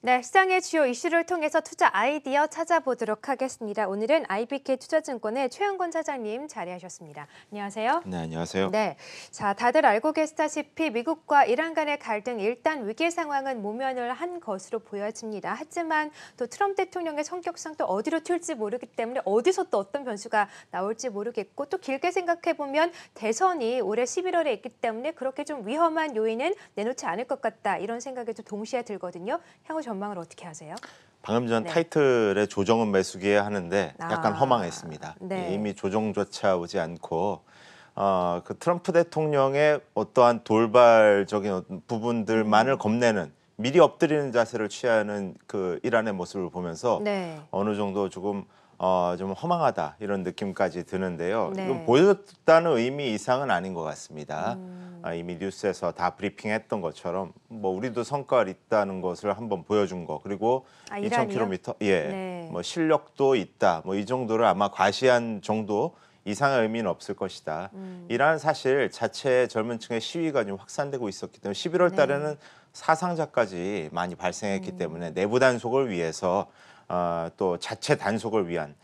네, 시장의 주요 이슈를 통해서 투자 아이디어 찾아보도록 하겠습니다. 오늘은 IBK 투자증권의 최영건 차장님 자리하셨습니다. 안녕하세요. 네, 안녕하세요. 네, 자 다들 알고 계시다시피 미국과 이란 간의 갈등 일단 위기 상황은 모면을 한 것으로 보여집니다. 하지만 또 트럼프 대통령의 성격상 또 어디로 튈지 모르기 때문에 어디서 또 어떤 변수가 나올지 모르겠고 또 길게 생각해 보면 대선이 올해 11월에 있기 때문에 그렇게 좀 위험한 요인은 내놓지 않을 것 같다 이런 생각이 좀 동시에 들거든요. 향후 전망을 어떻게 하세요? 방금 전 네. 타이틀에 조정은 매수기에 하는데 약간 허망했습니다. 네. 이미 조정조차 오지 않고 그 트럼프 대통령의 어떠한 돌발적인 부분들만을 겁내는 미리 엎드리는 자세를 취하는 그 이란의 모습을 보면서 네. 어느 정도 조금 좀 허망하다 이런 느낌까지 드는데요. 네. 이건 보여줬다는 의미 이상은 아닌 것 같습니다. 이미 뉴스에서 다 브리핑했던 것처럼 뭐 우리도 성과가 있다는 것을 한번 보여준 거 그리고 이란이요? 2,000km 네. 뭐 실력도 있다 뭐 이 정도를 아마 과시한 정도 이상의 의미는 없을 것이다. 이란은 사실 자체 젊은 층의 시위가 좀 확산되고 있었기 때문에 11월 달에는 사상자까지 많이 발생했기 때문에 내부 단속을 위해서 또 자체 단속을 위한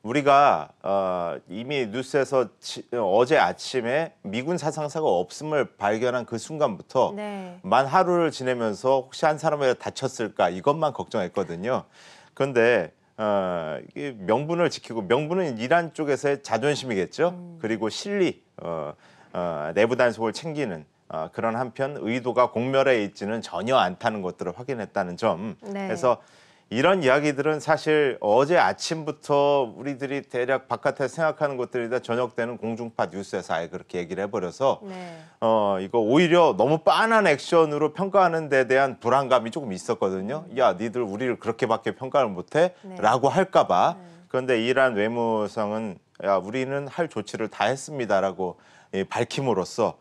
우리가 이미 뉴스에서 어제 아침에 미군 사상사가 없음을 발견한 그 순간부터 네. 만 하루를 지내면서 혹시 한 사람이 다쳤을까 이것만 걱정했거든요. 그런데 이게 명분을 지키고 명분은 이란 쪽에서의 자존심이겠죠. 그리고 실리 내부 단속을 챙기는 그런 한편 의도가 공멸해 있지는 전혀 않다는 것들을 확인했다는 점. 네. 그래서 이런 이야기들은 사실 어제 아침부터 우리들이 대략 바깥에서 생각하는 것들이 다 저녁 때는 공중파 뉴스에서 아예 그렇게 얘기를 해버려서 네. 이거 오히려 너무 빤한 액션으로 평가하는 데 대한 불안감이 조금 있었거든요. 야, 니들 우리를 그렇게밖에 평가를 못해? 네. 라고 할까 봐. 그런데 이란 외무성은 야, 우리는 할 조치를 다 했습니다라고 밝힘으로써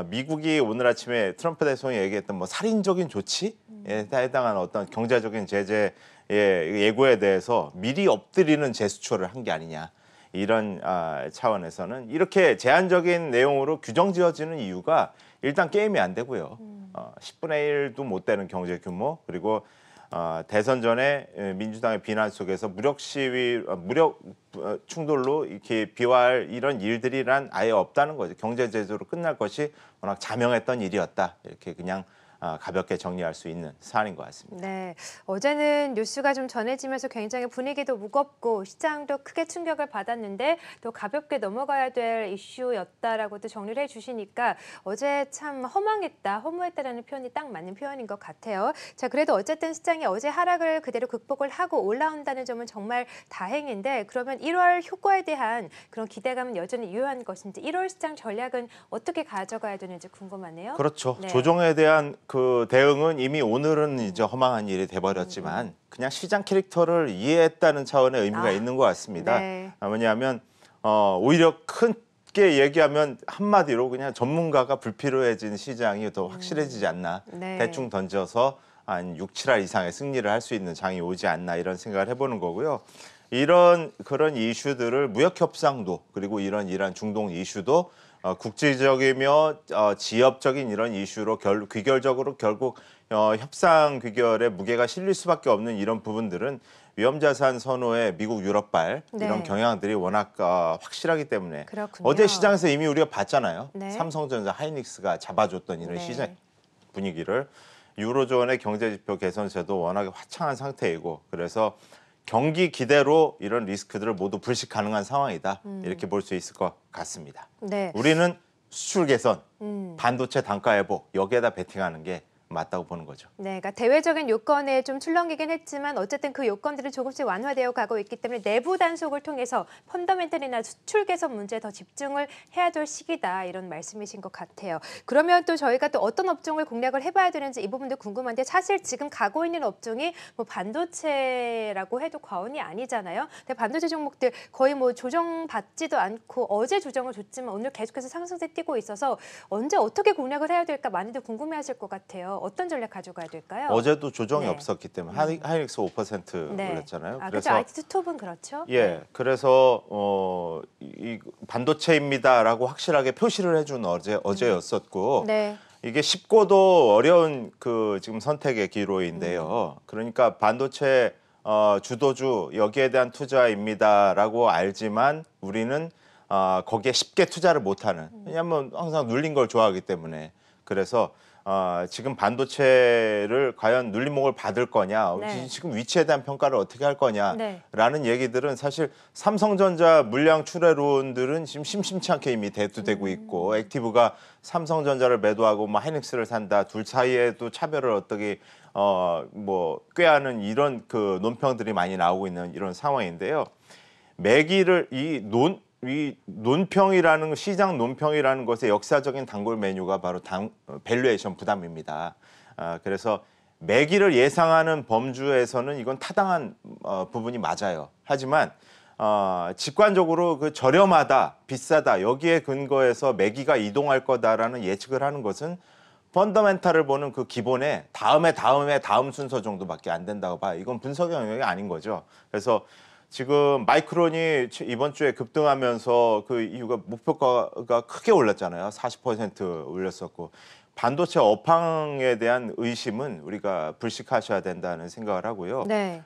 미국이 오늘 아침에 트럼프 대통령이 얘기했던 뭐 살인적인 조치에 해당하는 어떤 경제적인 제재 예고에 대해서 미리 엎드리는 제스처를 한 게 아니냐. 이런 차원에서는 이렇게 제한적인 내용으로 규정 지어지는 이유가 일단 게임이 안 되고요. 10분의 1도 못 되는 경제 규모 그리고 대선 전에 민주당의 비난 속에서 무력 시위, 무력 충돌로 이렇게 비화할 이런 일들이란 아예 없다는 거죠. 경제 제재로 끝날 것이 워낙 자명했던 일이었다. 이렇게 그냥 가볍게 정리할 수 있는 사안인 것 같습니다. 네, 어제는 뉴스가 좀 전해지면서 굉장히 분위기도 무겁고 시장도 크게 충격을 받았는데 또 가볍게 넘어가야 될 이슈였다라고 또 정리를 해주시니까 어제 참 허망했다, 허무했다라는 표현이 딱 맞는 표현인 것 같아요. 자, 그래도 어쨌든 시장이 어제 하락을 그대로 극복을 하고 올라온다는 점은 정말 다행인데 그러면 1월 효과에 대한 그런 기대감은 여전히 유효한 것인지 1월 시장 전략은 어떻게 가져가야 되는지 궁금하네요. 그렇죠. 네. 조정에 대한 그 대응은 이미 오늘은 이제 허망한 일이 돼버렸지만 그냥 시장 캐릭터를 이해했다는 차원의 의미가 있는 것 같습니다. 네. 왜냐하면 오히려 크게 얘기하면 한마디로 그냥 전문가가 불필요해진 시장이 더 확실해지지 않나. 네. 대충 던져서 한 6, 7할 이상의 승리를 할 수 있는 장이 오지 않나 이런 생각을 해보는 거고요. 그런 이슈들을 무역 협상도 그리고 이런 중동 이슈도 국제적이며 지역적인 이런 이슈로 귀결적으로 결국 협상 귀결에 무게가 실릴 수밖에 없는 이런 부분들은 위험자산 선호의 미국 유럽발 이런 네. 경향들이 워낙 확실하기 때문에 그렇군요. 어제 시장에서 이미 우리가 봤잖아요. 네. 삼성전자, 하이닉스가 잡아줬던 이런 네. 시장 분위기를 유로존의 경제지표 개선세도 워낙에 화창한 상태이고 그래서 경기 기대로 이런 리스크들을 모두 불식 가능한 상황이다. 이렇게 볼 수 있을 것 같습니다. 네. 우리는 수출 개선, 반도체 단가 회복 여기에다 베팅하는 게 맞다고 보는 거죠. 네, 그러니까 대외적인 요건에 좀 출렁이긴 했지만 어쨌든 그 요건들이 조금씩 완화되어 가고 있기 때문에 내부 단속을 통해서 펀더멘털이나 수출 개선 문제에 더 집중을 해야 될 시기다 이런 말씀이신 것 같아요. 그러면 또 저희가 또 어떤 업종을 공략을 해봐야 되는지 이 부분도 궁금한데 사실 지금 가고 있는 업종이 뭐 반도체라고 해도 과언이 아니잖아요. 근데 반도체 종목들 거의 뭐 조정받지도 않고 어제 조정을 줬지만 오늘 계속해서 상승세 뛰고 있어서 언제 어떻게 공략을 해야 될까 많이들 궁금해하실 것 같아요. 어떤 전략 가져가야 될까요? 어제도 조정이 네. 없었기 때문에 하이닉스 5% 네. 올렸잖아요. 그래서 그래서 IT 스톱은 그렇죠. 예, 그래서 이 반도체입니다라고 확실하게 표시를 해준 어제였었고 네. 이게 쉽고도 어려운 그 지금 선택의 기로인데요. 그러니까 반도체 주도주 여기에 대한 투자입니다라고 알지만 우리는 거기에 쉽게 투자를 못하는. 왜냐하면 항상 눌린 걸 좋아하기 때문에. 그래서 지금 반도체를 과연 눌림목을 받을 거냐, 네. 지금 위치에 대한 평가를 어떻게 할 거냐라는 네. 얘기들은 사실 삼성전자 물량 출하론들은 지금 심심치 않게 이미 대두되고 있고 액티브가 삼성전자를 매도하고 뭐 하이닉스를 산다, 둘 사이에도 차별을 어떻게 뭐 꾀하는 이런 그 논평들이 많이 나오고 있는 이런 상황인데요. 매기를 이 논평이라는 시장 논평이라는 것의 역사적인 단골 메뉴가 바로 밸류에이션 부담입니다. 그래서 매기를 예상하는 범주에서는 이건 타당한 부분이 맞아요. 하지만 직관적으로 그 저렴하다, 비싸다 여기에 근거해서 매기가 이동할 거다라는 예측을 하는 것은 펀더멘탈을 보는 그 기본에 다음 순서 정도밖에 안 된다고 봐요. 이건 분석 영역이 아닌 거죠. 그래서 지금 마이크론이 이번 주에 급등하면서 그 이유가 목표가가 크게 올랐잖아요. 40% 올렸었고 반도체 업황에 대한 의심은 우리가 불식하셔야 된다는 생각을 하고요. 네.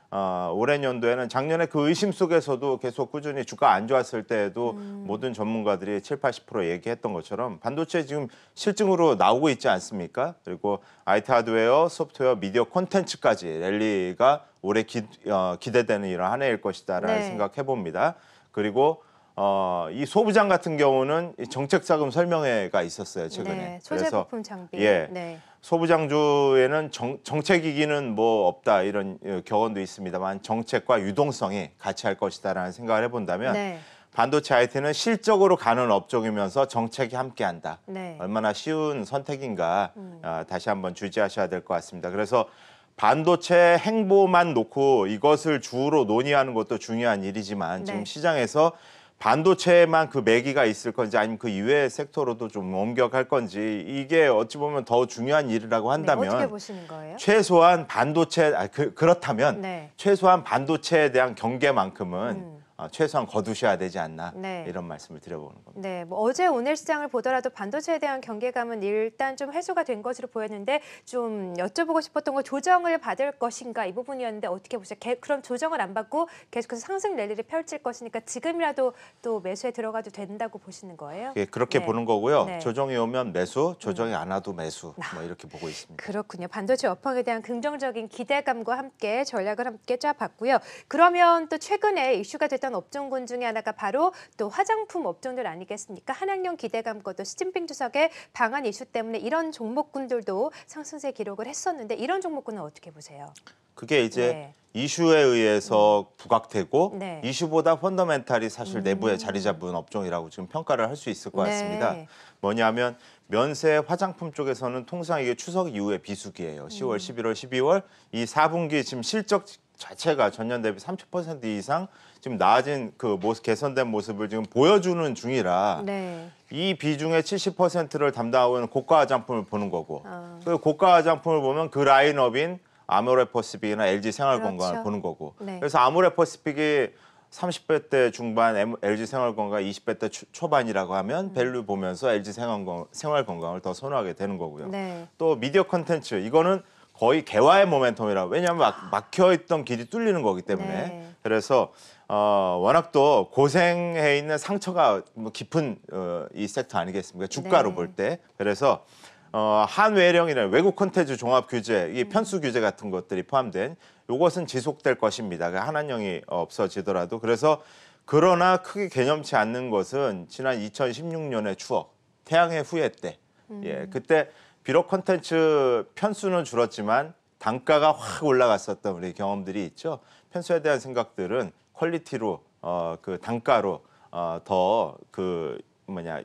올해 연도에는 작년에 그 의심 속에서도 계속 꾸준히 주가 안 좋았을 때에도 모든 전문가들이 70~80% 얘기했던 것처럼 반도체 지금 실증으로 나오고 있지 않습니까? 그리고 IT 하드웨어, 소프트웨어, 미디어 콘텐츠까지 랠리가 올해 기대되는 이런 한 해일 것이다라는 네. 생각해 봅니다. 그리고 이 소부장 같은 경우는 이 정책자금 설명회가 있었어요 최근에. 네. 소재 부품 장비. 예, 네. 소부장주에는 정책이기는 뭐 없다 이런 격언도 있습니다만 정책과 유동성이 같이 할 것이다라는 생각을 해본다면 네. 반도체 IT는 실적으로 가는 업종이면서 정책이 함께한다. 네. 얼마나 쉬운 선택인가 다시 한번 주지하셔야 될 것 같습니다. 그래서 반도체 행보만 놓고 이것을 주로 논의하는 것도 중요한 일이지만 지금 네. 시장에서 반도체에만 그 매기가 있을 건지 아니면 그 이외의 섹터로도 좀 옮겨갈 건지 이게 어찌 보면 더 중요한 일이라고 네. 어떻게 한다면 보시는 거예요? 최소한 반도체 그렇다면 네. 최소한 반도체에 대한 경계만큼은 최소한 거두셔야 되지 않나 네. 이런 말씀을 드려보는 겁니다. 네, 뭐 어제 오늘 시장을 보더라도 반도체에 대한 경계감은 일단 좀 해소가 된 것으로 보였는데 좀 여쭤보고 싶었던 건 조정을 받을 것인가 이 부분이었는데 어떻게 보세요? 그럼 조정을 안 받고 계속해서 상승 랠리를 펼칠 것이니까 지금이라도 또 매수에 들어가도 된다고 보시는 거예요? 예, 그렇게 네. 보는 거고요. 네. 조정이 오면 매수, 조정이 안 와도 매수 뭐 이렇게 보고 있습니다. 그렇군요. 반도체 업황에 대한 긍정적인 기대감과 함께 전략을 함께 짜봤고요. 그러면 또 최근에 이슈가 됐던 업종군 중에 하나가 바로 또 화장품 업종들 아니겠습니까? 한학령 기대감과 또 시진핑 주석의 방한 이슈 때문에 이런 종목군들도 상승세 기록을 했었는데 이런 종목군은 어떻게 보세요? 그게 이제 네. 이슈에 의해서 부각되고 네. 이슈보다 펀더멘탈이 사실 내부에 자리 잡은 업종이라고 지금 평가를 할 수 있을 것 같습니다. 네. 뭐냐면 면세 화장품 쪽에서는 통상 이게 추석 이후에 비수기예요. 10월, 11월, 12월 이 4분기 지금 실적 자체가 전년 대비 30% 이상 지금 나아진 그 개선된 모습을 지금 보여주는 중이라 네. 이 비중의 70%를 담당하고 있는 고가 화장품을 보는 거고 그 고가 화장품을 보면 그 라인업인 아모레퍼시픽이나 LG 생활건강을 그렇죠. 보는 거고 네. 그래서 아모레퍼시픽이 30대 대 중반, LG 생활건강 20대 대 초반이라고 하면 밸류 보면서 LG 생활건강을 더 선호하게 되는 거고요. 네. 또 미디어 콘텐츠 이거는 거의 개화의 모멘텀이라고 왜냐하면 막혀있던 길이 뚫리는 거기 때문에 네. 그래서 워낙 또 고생해 있는 상처가 뭐 깊은 이 섹터 아니겠습니까? 주가로 네. 볼 때 그래서 한외령이나 외국 콘텐츠 종합 규제, 이 편수 규제 같은 것들이 포함된 이것은 지속될 것입니다. 한한령이 없어지더라도 그래서 그러나 크게 개념치 않는 것은 지난 2016년의 추억, 태양의 후예 때, 예, 그때 비록 콘텐츠 편수는 줄었지만 단가가 확 올라갔었던 우리 경험들이 있죠. 편수에 대한 생각들은 퀄리티로 그 단가로 더 그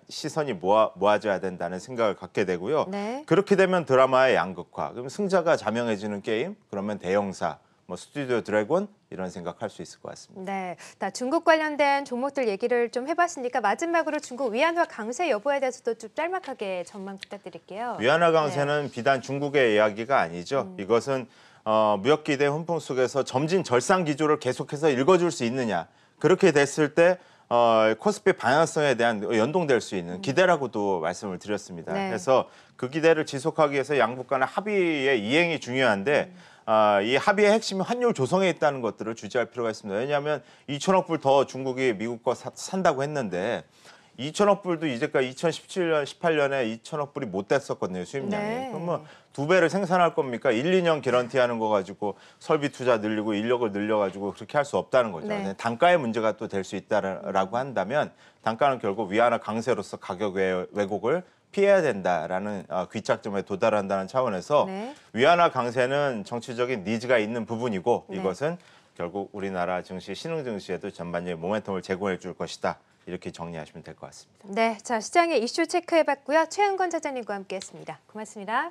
시선이 모아져야 된다는 생각을 갖게 되고요. 네. 그렇게 되면 드라마의 양극화, 그럼 승자가 자명해지는 게임, 그러면 대형사, 뭐 스튜디오 드래곤 이런 생각할 수 있을 것 같습니다. 네, 다 중국 관련된 종목들 얘기를 좀 해봤으니까 마지막으로 중국 위안화 강세 여부에 대해서도 좀 짤막하게 전망 부탁드릴게요. 위안화 강세는 비단 중국의 이야기가 아니죠. 이것은 무역 기대 훈풍 속에서 점진 절상 기조를 계속해서 읽어줄 수 있느냐. 그렇게 됐을 때 코스피 방향성에 대한 연동될 수 있는 기대라고도 말씀을 드렸습니다. 네. 그래서 그 기대를 지속하기 위해서 양국 간의 합의의 이행이 중요한데 이 합의의 핵심이 환율 조성에 있다는 것들을 주지할 필요가 있습니다. 왜냐하면 2천억 불 더 중국이 미국 거 산다고 했는데 2천억 불도 이제까지 2017년, 18년에 2천억 불이 못 됐었거든요, 수입량이. 네. 그럼 뭐 2배를 생산할 겁니까? 1, 2년 개런티하는 거 가지고 설비 투자 늘리고 인력을 늘려가지고 그렇게 할 수 없다는 거죠. 네. 단가의 문제가 또 될 수 있다라고 한다면 단가는 결국 위안화 강세로서 가격 왜곡을 피해야 된다라는 귀착점에 도달한다는 차원에서 네. 위안화 강세는 정치적인 니즈가 있는 부분이고 네. 이것은 결국 우리나라 증시, 신흥 증시에도 전반적인 모멘텀을 제공해 줄 것이다. 이렇게 정리하시면 될 것 같습니다. 네, 자 시장의 이슈 체크해봤고요. 최은건 차장님과 함께했습니다. 고맙습니다.